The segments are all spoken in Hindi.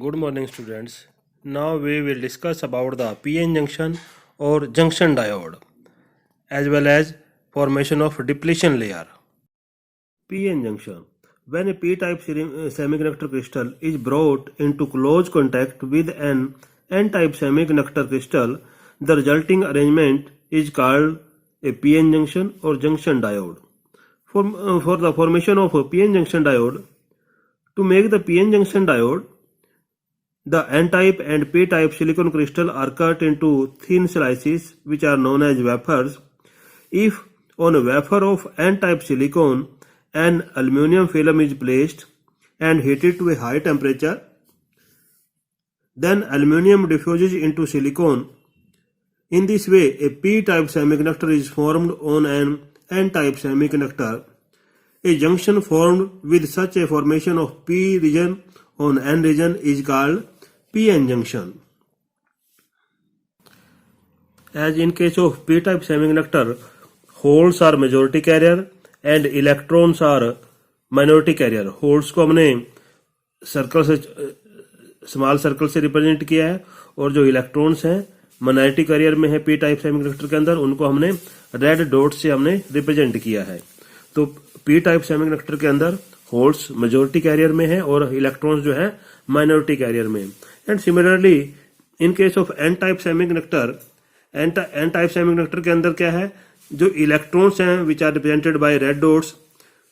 Good morning, students. Now we will discuss about the PN junction or junction diode as well as formation of depletion layer. PN junction. When a p-type semiconductor crystal is brought into close contact with an n-type semiconductor crystal, the resulting arrangement is called a PN junction or junction diode. For the formation of a PN junction diode, to make the PN junction diode, the n-type and p-type silicon crystal are cut into thin slices which are known as wafers. If on a wafer of n-type silicon an aluminum film is placed and heated to a high temperature, then aluminum diffuses into silicon. In this way, a p-type semiconductor is formed on an n-type semiconductor. A junction formed with such a formation of p region on n region is called PN junction. As in case of p-type semiconductor, holes are majority carrier and electrons are minority carrier. Holes को हमने सर्कल से स्मॉल सर्कल से रिप्रेजेंट किया है और जो इलेक्ट्रॉन्स हैं माइनॉरिटी कैरियर में है पी टाइप सेमीकंडक्टर के अंदर, उनको हमने रेड डॉट से हमने रिप्रेजेंट किया है. तो पी टाइप सेमीकंडक्टर के अंदर होल्स मेजोरिटी कैरियर में है और इलेक्ट्रॉन्स जो है माइनॉरिटी कैरियर में. And similarly in case of N type semiconductor, N type semiconductor के अंदर क्या है, जो इलेक्ट्रॉन्स हैं which are represented by red dots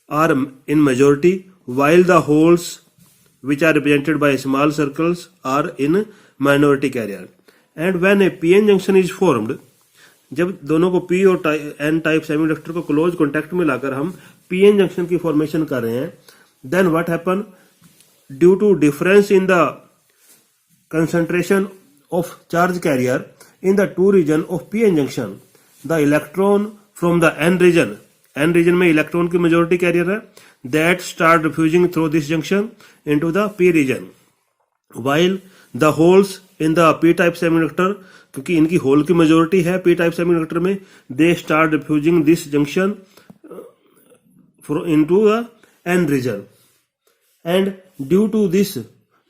are in majority, while the holes which are represented by small circles are in minority carrier. And when a PN junction is formed, जब दोनों को P और N टाइप सेमीकंडक्टर को क्लोज कॉन्टैक्ट में लाकर हम PN जंक्शन की फॉर्मेशन कर रहे हैं, then what happen, due to difference in the concentration of charge carrier in the two region of PN junction, the electron from the N region में इलेक्ट्रॉन की मेजोरिटी कैरियर है, that start diffusing through this junction into the P region, while the holes in the P type semiconductor, क्योंकि इनकी होल की मेजोरिटी है P type semiconductor में, they start diffusing this junction into the N region. And due to this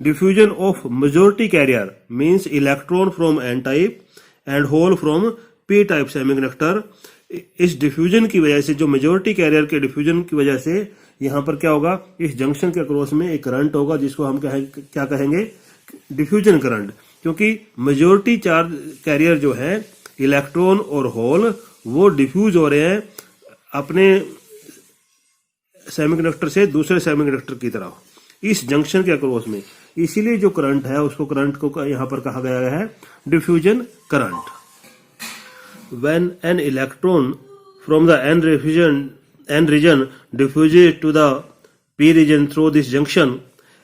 diffusion of majority carrier, means electron from N type and hole from P type semiconductor, इस डिफ्यूजन की वजह से, जो मेजोरिटी कैरियर के डिफ्यूजन की वजह से यहां पर क्या होगा, इस जंक्शन के अक्रॉस में एक करंट होगा जिसको हम क्या कहेंगे, डिफ्यूजन करंट. क्योंकि मेजोरिटी चार्ज कैरियर जो है इलेक्ट्रॉन और होल वो डिफ्यूज हो रहे हैं अपने सेमीकंडक्टर से दूसरे सेमीकंडक्टर की तरफ इस जंक्शन के अक्रॉस में. इसीलिए जो करंट है उसको करंट को यहां पर कहा गया है diffusion current. When an electron from the N region diffuses to the P region through this junction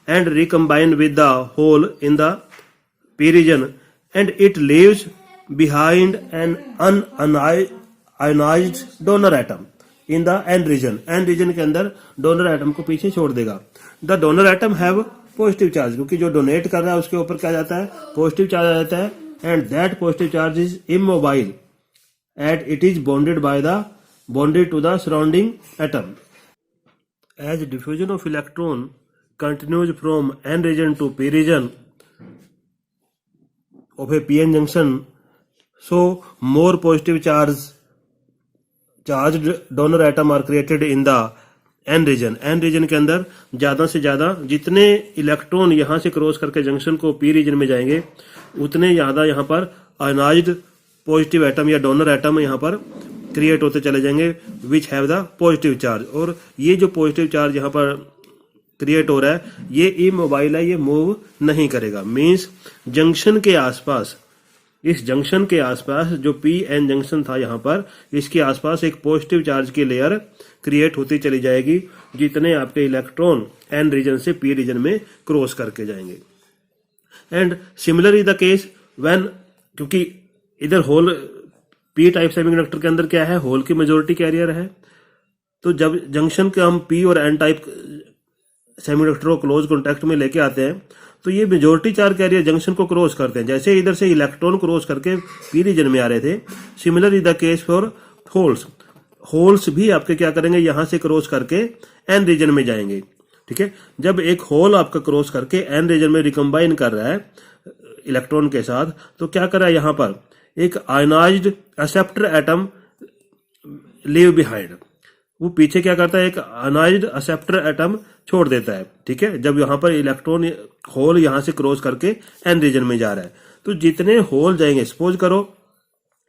and recombine with the hole in the P region, and it leaves behind an unionized donor atom in the N region. N region के अंदर donor atom को पीछे छोड़ देगा. The donor atom have positive charge, क्योंकि जो डोनेट कर रहा है उसके ऊपर क्या जाता है, पॉजिटिव चार्ज आ जाता है, and that positive charge is immobile and it is bonded to the surrounding atom. As diffusion of electron continues from N region to P region of a PN junction, so more positive charged donor atom are created in the N region. N region के अंदर ज्यादा से ज्यादा जितने इलेक्ट्रॉन यहां से क्रॉस करके जंक्शन को P region में जाएंगे उतने ज्यादा यहां पर आयनाइज्ड पॉजिटिव एटम या डोनर एटम यहाँ पर क्रिएट होते चले जाएंगे which have the positive charge. और ये जो पॉजिटिव चार्ज यहाँ पर क्रिएट हो रहा है ये इमोबाइल है, ये मूव नहीं करेगा. मींस जंक्शन के आसपास, इस जंक्शन के आसपास जो पी एन जंक्शन था यहाँ पर, इसके आसपास एक पॉजिटिव चार्ज की लेयर क्रिएट होती चली जाएगी जितने आपके इलेक्ट्रॉन एन रीजन से पी रीजन में क्रॉस करके जाएंगे. And similar is the case when, क्योंकि इधर होल पी टाइप सेमीकंडक्टर के अंदर क्या है, होल की मेजोरिटी कैरियर है, तो जब जंक्शन के हम पी और एन टाइप सेमीकंडक्टर को क्लोज कॉन्टैक्ट में लेके आते हैं तो ये मेजोरिटी चार्ज कैरियर जंक्शन को क्रॉस करते हैं. जैसे इधर से इलेक्ट्रॉन क्रॉस करके पी रीजन में आ रहे थे, similar is the case for holes. Holes भी आपके क्या करेंगे, यहां से क्रॉस करके एन रीजन में जाएंगे. ठीक है, जब एक होल आपका क्रॉस करके एन रीजन में रिकम्बाइन कर रहा है इलेक्ट्रॉन के साथ, तो क्या कर रहा है यहां पर एक ionised acceptor atom leave behind, वो पीछे क्या करता है एक आयनाइज्ड एक्सेप्टर एटम छोड़ देता है। ठीक है, जब यहाँ पर इलेक्ट्रॉन होल यहाँ से क्रॉस करके एन रीजन में जा रहा है, तो जितने होल जाएंगे, सपोज करो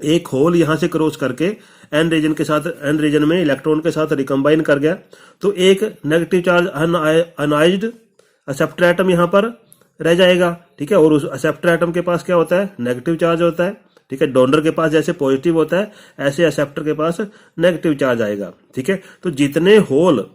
एक होल यहाँ से क्रॉस करके एन रीजन के साथ, एन रीजन में इलेक्ट्रॉन के साथ रिकम्बाइन कर गया, तो एक negative charge un-ionised acceptor atom यहाँ पर रह जाएगा। ठीक है, और उस एक्सेप्टर एटम के पास क्या होता है, नेगेटिव चार्ज होता है। ठीक है, डोनर के पास जैसे पॉजिटिव होता है, ऐसे एक्सेप्टर के पास नेगेटिव चार्ज आएगा। ठीक है, तो जितने होल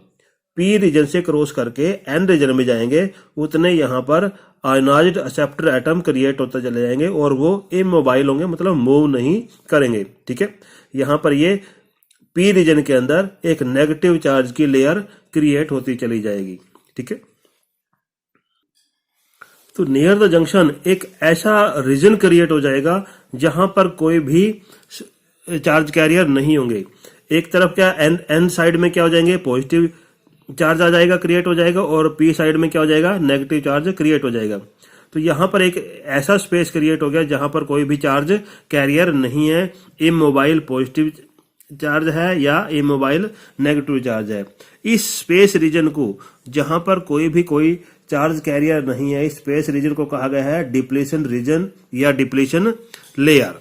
पी रीजन से क्रॉस करके एन रीजन में जाएंगे, उतने यहाँ पर आयनाइज्ड एक्सेप्टर एटम क्रिएट होते चले जाएंगे और वो इमोबाइल होंगे, मतलब मूव नहीं करेंगे। ठीक है, यहाँ पर ये पी रीजन के अंदर एक नेगेटिव चार्ज की लेयर क्रिएट होती चली जाएगी। ठीक है, तो नियर द जंक्शन एक ऐसा रीजन क्रिएट हो जाएगा जहां पर कोई भी चार्ज कैरियर नहीं होंगे। एक तरफ क्या एन साइड में क्या हो जाएंगे, पॉजिटिव चार्ज आ जाएगा, क्रिएट हो जाएगा, और पी साइड में क्या हो जाएगा, नेगेटिव चार्ज क्रिएट हो जाएगा। तो यहां पर एक ऐसा स्पेस क्रिएट हो गया जहां पर कोई भी चार्ज कैरियर नहीं है, इमोबाइल पॉजिटिव चार्ज है या इमोबाइल नेगेटिव चार्ज है। इस स्पेस रीजन को, जहां पर कोई चार्ज कैरियर नहीं है, इस स्पेस रीजन को कहा गया है डिप्लीशन रीजन या depletion layer.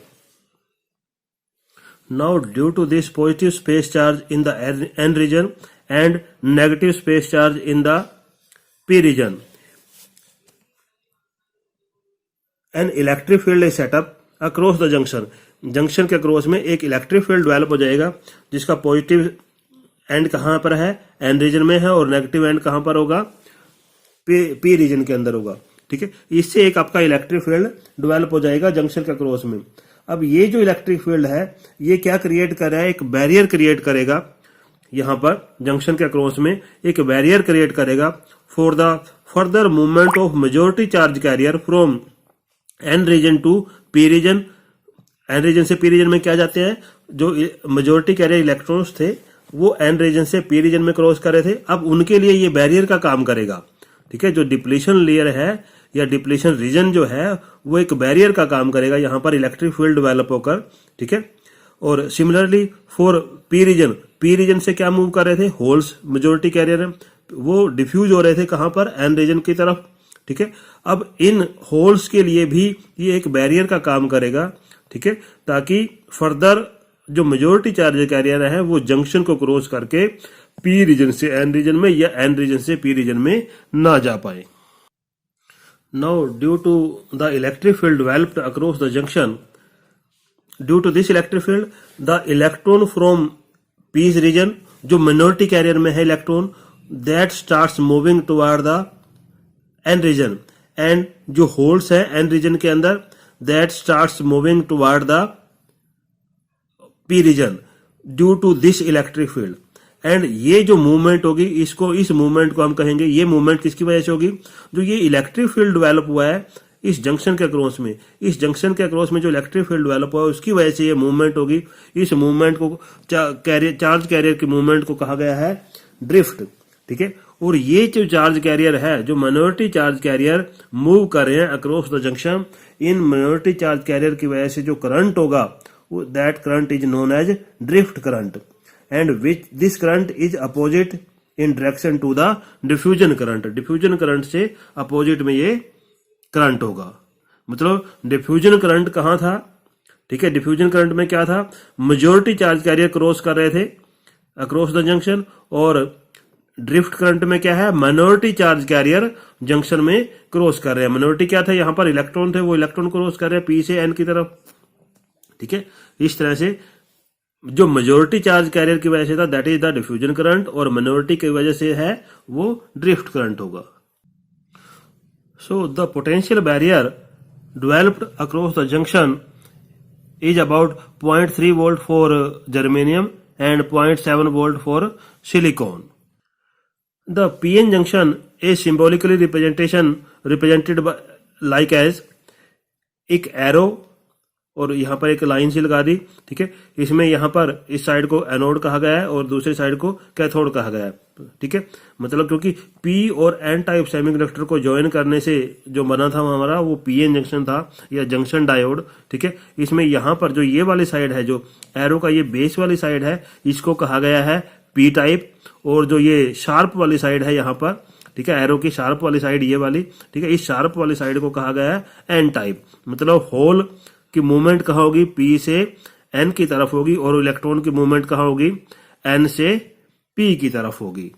Now due to this positive space charge in the N region and negative space charge in the p region, an electric field is set up across the junction। Junction के क्रॉस में एक इलेक्ट्रिक फील्ड डेवलप हो जाएगा जिसका पॉजिटिव एंड कहां पर है, एन रीजन में है, और नेगेटिव एंड कहां पर होगा, पी रीजन के अंदर होगा। ठीक है, इससे एक आपका इलेक्ट्रिक फील्ड डेवलप हो जाएगा जंक्शन के क्रॉस में। अब ये जो इलेक्ट्रिक फील्ड है ये क्या क्रिएट कर रहा है, एक बैरियर क्रिएट करेगा, यहां पर जंक्शन के क्रॉस में एक बैरियर क्रिएट करेगा for the further movement of majority charge carrier from N region to P region. N region से पी रीजन में क्या जाते हैं, जो मेजॉरिटी कैरियर इलेक्ट्रॉन्स थे वो एन रीजन से पी रीजन में क्रॉस कर रहे थे, अब उनके लिए ये बैरियर का काम करेगा। ठीक है, जो डिप्लीशन लेयर है या डिप्लीशन रीजन जो है वो एक बैरियर का काम करेगा, यहां पर इलेक्ट्रिक फील्ड डेवलप होकर। ठीक है, और सिमिलरली फॉर पी रीजन से क्या मूव कर रहे थे, होल्स मेजॉरिटी कैरियर है, वो डिफ्यूज हो रहे थे कहां पर, एन रीजन की तरफ। ठीक है, अब इन होल्स के लिए भी ये एक बैरियर का काम करेगा। ठीक है, ताकि फर्दर जो मेजॉरिटी चार्ज कैरियर है वो जंक्शन को क्रॉस करके पी रीजन से एन रीजन में या एन रीजन से पी रीजन में ना जा पाए। Now due to the electric field developed across the junction, due to this electric field the electron from P's region, जो मिनोरिटी कैरियर में है electron, that starts moving toward the N region, and जो होल्स है एन रीजन के अंदर, that starts moving toward the P region due to this electric field. And ये जो मूवमेंट होगी, इस मूवमेंट को हम कहेंगे, ये मूवमेंट किसकी वजह से होगी, जो ये इलेक्ट्रिक फील्ड डेवलप हुआ है इस जंक्शन के क्रॉस में, इस जंक्शन के क्रॉस में जो इलेक्ट्रिक फील्ड डेवलप हुआ है उसकी वजह से ये मूवमेंट होगी। इस मूवमेंट को चार्ज कैरियर की मूवमेंट को कहा गया है ड्रिफ्ट। ठीक है, और ये जो चार्ज कैरियर है, जो माइनॉरिटी चार्ज कैरियर मूव कर रहे हैं अक्रॉस द जंक्शन, इन माइनॉरिटी चार्ज कैरियर की वजह से जो करंट होगा, that current is known as drift current, and which this current is opposite in direction to the diffusion current. Diffusion current से अपोजिट में ये करंट होगा। मतलब डिफ्यूजन करंट कहां था, ठीक है, डिफ्यूजन करंट में क्या था, मेजॉरिटी चार्ज कैरियर क्रॉस कर रहे थे अक्रॉस द जंक्शन, और ड्रिफ्ट करंट में क्या है, माइनॉरिटी चार्ज कैरियर जंक्शन में क्रॉस कर रहे हैं। माइनॉरिटी क्या था, यहां पर इलेक्ट्रॉन थे, वो इलेक्ट्रॉन क्रॉस कर रहे हैं पी से एन की तरफ। ठीक है, इस तरह से जो मेजॉरिटी चार्ज कैरियर की वजह से था that is the diffusion current, और माइनॉरिटी की वजह से है वो ड्रिफ्ट करंट होगा। So the potential barrier developed across the junction is about 0.3 volt for germanium and 0.7 volt for silicon. The PN junction is symbolically represented by like as एक arrow और यहाँ पर एक लाइन सी लगा दी, ठीक है। इसमें यहाँ पर इस साइड को एनोड कहा गया है और दूसरी साइड को कैथोड कहा गया है, ठीक है। मतलब क्योंकि पी और एन टाइप सेमीकंडक्टर को ज्वाइन करने से जो बना था हमारा वो पीएन जंक्शन था या जंक्शन डायोड, ठीक है। इसमें यहाँ पर जो ये वाली साइड है, जो एरो का ये बेस वाली साइड है, इसको कहा गया है पी टाइप, और जो ये शार्प वाली साइड है यहाँ पर, ठीक है, एरो की शार्प वाली साइड ये वाली, ठीक है, इस शार्प वाली साइड को कहा गया है एन टाइप। मतलब होल की मूवमेंट कहाँ होगी, पी से एन की तरफ होगी, और इलेक्ट्रॉन की मूवमेंट कहाँ होगी, एन से पी की तरफ होगी।